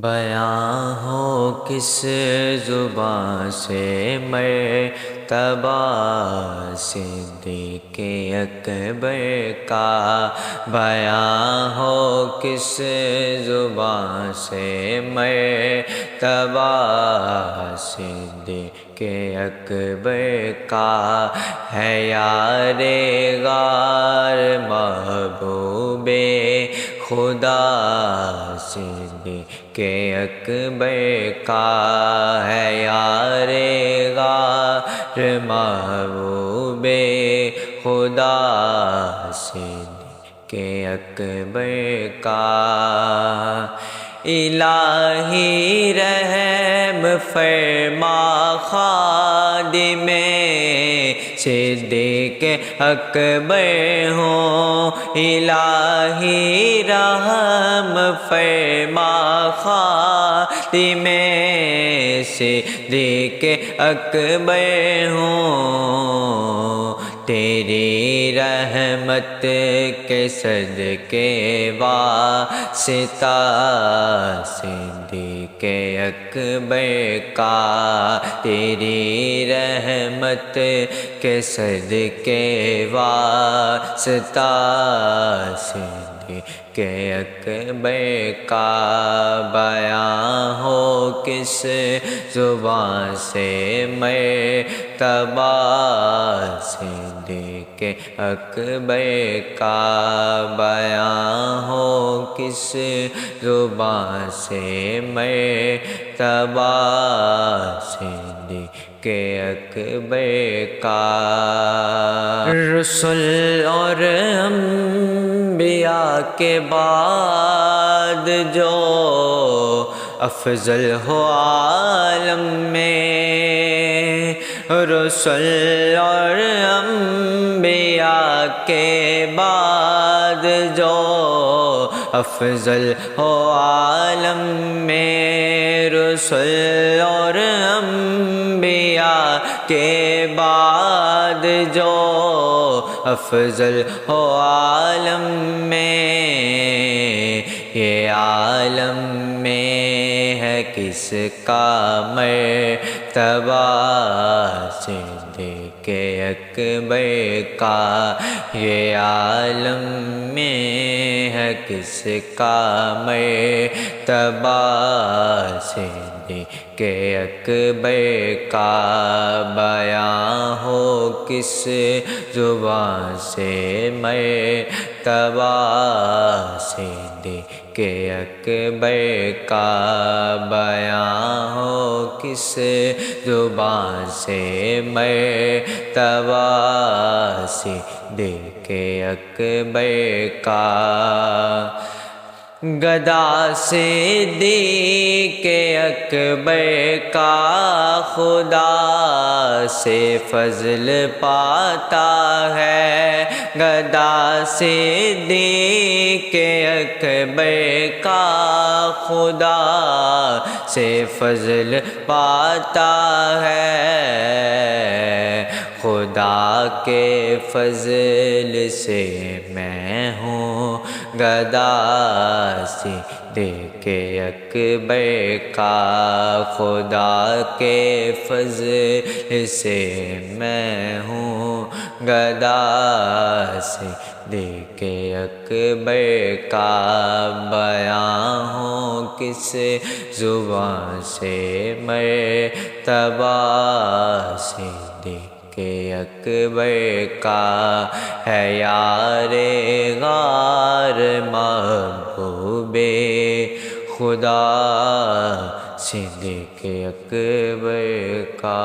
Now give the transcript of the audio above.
بیاں ہو کس زباں سے مرتبہ صدیق اکبر کا، بیاں ہو کس زباں سے مرتبہ صدیق اکبر کا، ہے یار غار محبوب خدا صدیق اکبر کا، ہے یار غار محبوب خدا صدیق اکبر کا۔ الہی رحم فرما خادم صدیق اکبر ہوں، الہی رحم فرما خادم صدیق اکبر ہوں، تیری رحمت کے صدقے واسطہ صدیق اکبر کا، تیری رحمت کے صدقے واسطہ صدیق اکبر کا، بیاں ہو کس زبان سے مرتبہ صدیق اکبر کا، بیاں ہو کس زبان سے مرتبہ صدیق اکبر کا۔ رسل اور انبیاء کے بعد جو افضل ہو عالم میں، رسل اور انبیاء کے بعد جو افضل ہو عالم میں، رسل اور انبیاء کے بعد جو افضل ہو عالم میں، یہ عالم میں ہے کس کا مرتبہ صدیق اکبر کا، یہ عالم میں ہے کس کا مرتبہ صدیق اکبر کا، بیاں ہو کس زبان سے مرتبہ صدیق اکبر کا، بیاں ہو کس زبان سے مرتبہ صدیق اکبر کا۔ گدا صدیق اکبر کا خدا سے فضل پاتا ہے، گدا صدیق اکبر کا خدا سے فضل پاتا ہے، خدا کے فضل سے میں ہوں گدا صدیق اکبر کا، خدا کے فضل سے میں ہوں گدا صدیق اکبر کا، بیاں ہوں کس زبان سے مرتبہ صدیق اکبر کا، ہے یار غار محبوب خدا صدیق اکبر کا۔